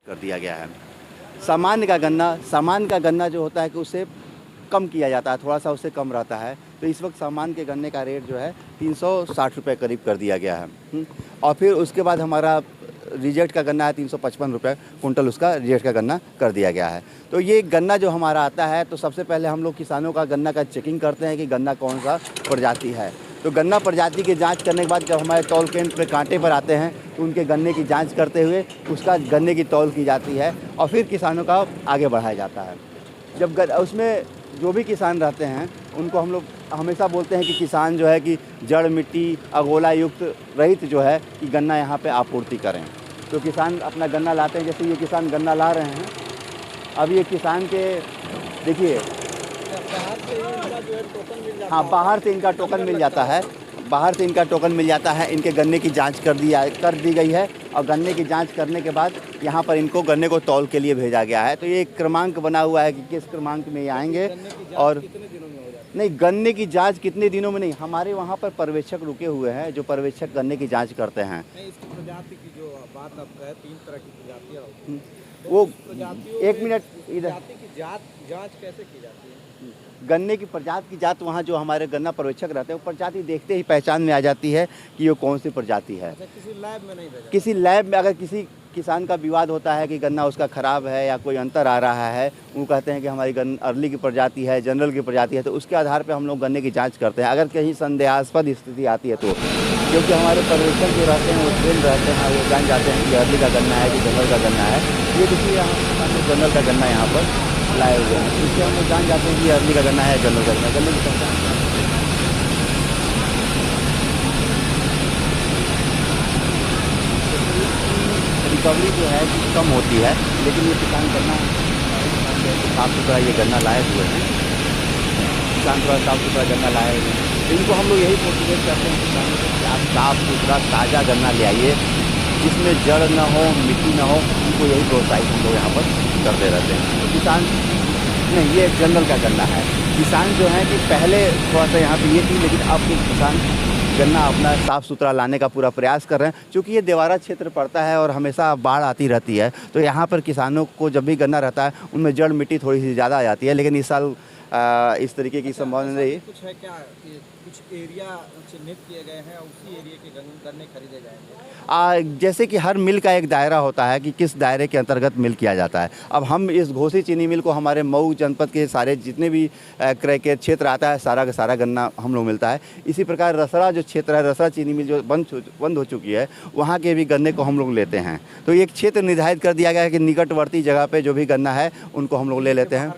कर दिया गया है। सामान्य का गन्ना जो होता है कि उससे कम किया जाता है, थोड़ा सा उससे कम रहता है। तो इस वक्त सामान्य के गन्ने का रेट जो है 360 रुपये करीब कर दिया गया है। और फिर उसके बाद हमारा रिजेक्ट का गन्ना है 355 रुपये कुंटल, उसका रिजेक्ट का गन्ना कर दिया गया है। तो ये गन्ना जो हमारा आता है, तो सबसे पहले हम लोग किसानों का गन्ना का चेकिंग करते हैं कि गन्ना कौन सा प्रजाति है। तो गन्ना प्रजाति की जांच करने के बाद जब हमारे तौल केंद्र पे कांटे पर आते हैं तो उनके गन्ने की जांच करते हुए उसका गन्ने की तौल की जाती है और फिर किसानों का आगे बढ़ाया जाता है। जब उसमें जो भी किसान रहते हैं उनको हम लोग हमेशा बोलते हैं कि किसान जो है कि जड़ मिट्टी अगोला युक्त रहित जो है कि गन्ना यहाँ पे आपूर्ति करें। तो किसान अपना गन्ना लाते हैं, जैसे ये किसान गन्ना ला रहे हैं। अब ये किसान के देखिए, हाँ, बाहर से इनका टोकन मिल जाता है, बाहर से इनका टोकन मिल जाता है। इनके गन्ने की जांच कर दी गई है और गन्ने की जांच करने के बाद यहाँ पर इनको गन्ने को तौल के लिए भेजा गया है। तो ये एक क्रमांक बना हुआ है कि किस क्रमांक में ये आएंगे। और नहीं, गन्ने की जांच कितने दिनों में नहीं, हमारे वहाँ पर पर्यवेक्षक रुके हुए हैं जो पर्यवेक्षक गन्ने की जांच करते हैं। इसकी प्रजाति की जो बात आप कहे, 3 तरह की प्रजातियाँ, वो एक मिनट इधर, जांच कैसे की जाती है? गन्ने की प्रजाति की जात वहाँ जो हमारे गन्ना पर्यवेक्षक रहते हैं वो प्रजाति देखते ही पहचान में आ जाती है कि ये कौन सी प्रजाति है। अच्छा, किसी लैब में नहीं भेजा? किसी लैब में अगर किसी किसान का विवाद होता है कि गन्ना उसका ख़राब है या कोई अंतर आ रहा है, वो कहते हैं कि हमारी अर्ली की प्रजाति है, जनरल की प्रजाति है, तो उसके आधार पे हम लोग गन्ने की जांच करते हैं। अगर कहीं संदेहास्पद स्थिति आती है तो, क्योंकि हमारे पर्यवेक्षक जो रहते हैं वो ट्रेन रहते हैं, वो जान जाते हैं कि अर्ली का गन्ना है कि जनरल का गन्ना है। ये देखिए यहाँ जनरल का गन्ना यहाँ पर लाए हुए हैं, इससे हम लोग जान जाते हैं कि अर्ली का गन्ना है, जनरल का गन्ना। गन्ने की पहचान रिकवरी जो है कम होती है, लेकिन ये किसान गन्ना साफ़ सुथरा ये गन्ना लाए हुए हैं, किसान थोड़ा साफ़ सुथरा गन्ना लाए हुए हैं। तो इनको हम लोग यही मोटिवेट करते हैं किसानों को कि आप साफ़ सुथरा ताज़ा गन्ना ले आइए, जिसमें जड़ ना हो, मिट्टी ना हो। उनको यही प्रोत्साहित हम लोग यहाँ पर करते रहते हैं। तो किसान नहीं, ये जनरल का गन्ना है। किसान जो है कि पहले थोड़ा सा यहाँ पे ये थी, लेकिन अब के किसान गन्ना अपना साफ़ सुथरा लाने का पूरा प्रयास कर रहे हैं। क्योंकि ये देवारा क्षेत्र पड़ता है और हमेशा बाढ़ आती रहती है, तो यहाँ पर किसानों को जब भी गन्ना रहता है उनमें जड़ मिट्टी थोड़ी सी ज़्यादा आ जाती है। लेकिन इस साल इस तरीके की संभावना नहीं। कुछ है क्या कि कुछ एरिया चिन्हित किए गए हैं, उसी एरिया के गन्ने खरीदे जाएंगे? जैसे कि हर मिल का एक दायरा होता है कि किस दायरे के अंतर्गत मिल किया जाता है। अब हम इस घोसी चीनी मिल को हमारे मऊ जनपद के सारे जितने भी क्रय के क्षेत्र आता है, सारा का सारा गन्ना हम लोग मिलता है। इसी प्रकार रसड़ा जो क्षेत्र है, रसड़ा चीनी मिल जो बंद हो चुकी है, वहाँ के भी गन्ने को हम लोग लेते हैं। तो एक क्षेत्र निर्धारित कर दिया गया है कि निकटवर्ती जगह पे जो भी गन्ना है उनको हम लोग ले लेते हैं।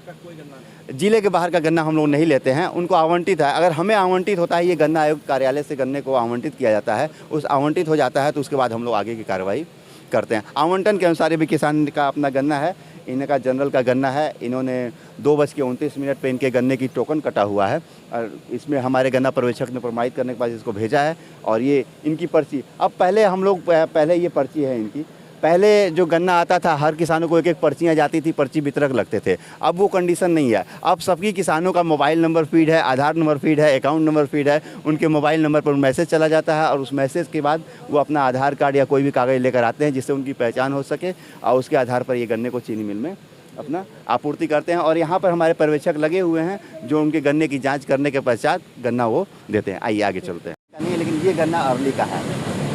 जिले के बाहर का गन्ना हम लोग नहीं लेते हैं, उनको आवंटित है। अगर हमें आवंटित होता है, ये गन्ना आयोग कार्यालय से गन्ने को आवंटित किया जाता है, उस आवंटित हो जाता है तो उसके बाद हम लोग आगे की कार्रवाई करते हैं। आवंटन के अनुसार भी किसान का अपना गन्ना है, इनका जनरल का गन्ना है। इन्होंने 2:29 पे इनके गन्ने की टोकन कटा हुआ है और इसमें हमारे गन्ना पर्यवेक्षक ने प्रमाणित करने के बाद इसको भेजा है। और ये इनकी पर्ची, अब पहले हम लोग पहले ये पर्ची है इनकी, पहले जो गन्ना आता था हर किसानों को एक एक पर्चियाँ जाती थी, पर्ची वितरक लगते थे। अब वो कंडीशन नहीं है। अब सबकी किसानों का मोबाइल नंबर फीड है, आधार नंबर फीड है, अकाउंट नंबर फीड है। उनके मोबाइल नंबर पर मैसेज चला जाता है और उस मैसेज के बाद वो अपना आधार कार्ड या कोई भी कागज़ लेकर आते हैं जिससे उनकी पहचान हो सके और उसके आधार पर ये गन्ने को चीनी मिल में अपना आपूर्ति करते हैं। और यहाँ पर हमारे पर्यवेक्षक लगे हुए हैं जो उनके गन्ने की जाँच करने के पश्चात गन्ना वो देते हैं। आइए आगे चलते हैं। नहीं, लेकिन ये गन्ना अर्ली का है।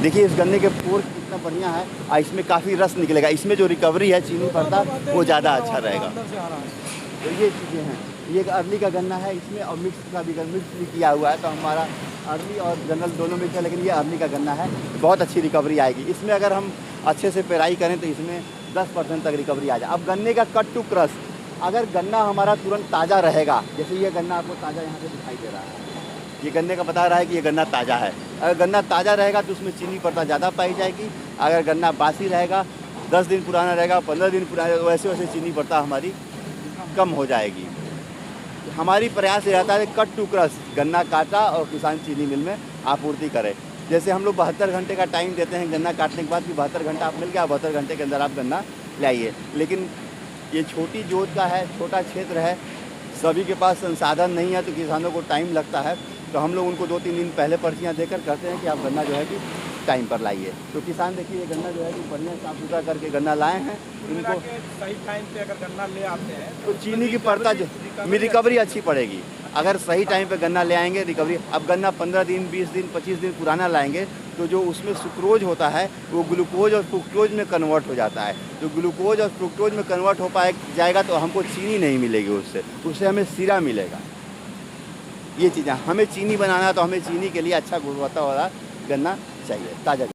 देखिए इस गन्ने के पोर कितना बढ़िया है और इसमें काफ़ी रस निकलेगा। इसमें जो रिकवरी है चीनी पड़ता वो ज़्यादा अच्छा रहेगा। तो ये चीज़ें हैं, ये अर्ली का गन्ना है, इसमें और मिक्स भी किया हुआ है। तो हमारा अर्ली और जनरल दोनों मिक्स है, लेकिन ये अर्ली का गन्ना है, बहुत अच्छी रिकवरी आएगी इसमें। अगर हम अच्छे से पेराई करें तो इसमें 10% तक रिकवरी आ जाए। अब गन्ने का कट टू क्रश, अगर गन्ना हमारा तुरंत ताज़ा रहेगा, जैसे ये गन्ना आपको ताज़ा यहाँ से दिखाई दे रहा है, ये गन्ने का बता रहा है कि ये गन्ना ताज़ा है। अगर गन्ना ताज़ा रहेगा तो उसमें चीनी पड़ता ज़्यादा पाई जाएगी। अगर गन्ना बासी रहेगा, 10 दिन पुराना रहेगा, 15 दिन पुराना, वैसे वैसे चीनी पड़ता हमारी कम हो जाएगी। हमारी प्रयास ये रहता है कट टू क्रश, गन्ना काटा और किसान चीनी मिल में आपूर्ति करे। जैसे हम लोग 72 घंटे का टाइम देते हैं गन्ना काटने के बाद कि 72 घंटा आप मिल गया, 72 घंटे के अंदर आप गन्ना लाइए। लेकिन ये छोटी जोत का है, छोटा क्षेत्र है, सभी के पास संसाधन नहीं है, तो किसानों को टाइम लगता है। तो हम लोग उनको 2-3 दिन पहले पर्चियाँ देकर कहते हैं कि आप गन्ना जो है कि टाइम पर लाइए। तो किसान देखिए ये गन्ना जो है कि बढ़िया साफ सुथरा करके गन्ना लाए हैं। इनको सही टाइम पे अगर गन्ना ले आते हैं तो चीनी की परता जो रिकवरी अच्छी पड़ेगी। अगर सही टाइम पे गन्ना ले आएंगे रिकवरी। अब गन्ना 15 दिन 20 दिन 25 दिन पुराना लाएंगे तो जो उसमें सुक्रोज होता है वो ग्लूकोज और फ्रुक्टोज में कन्वर्ट हो जाता है। तो ग्लूकोज और फ्रुक्टोज में कन्वर्ट हो जाएगा तो हमको चीनी नहीं मिलेगी, उससे हमें सीरा मिलेगा। ये चीज़ें हमें चीनी बनाना है तो हमें चीनी के लिए अच्छा गुणवत्ता वाला गन्ना चाहिए, ताज़ा।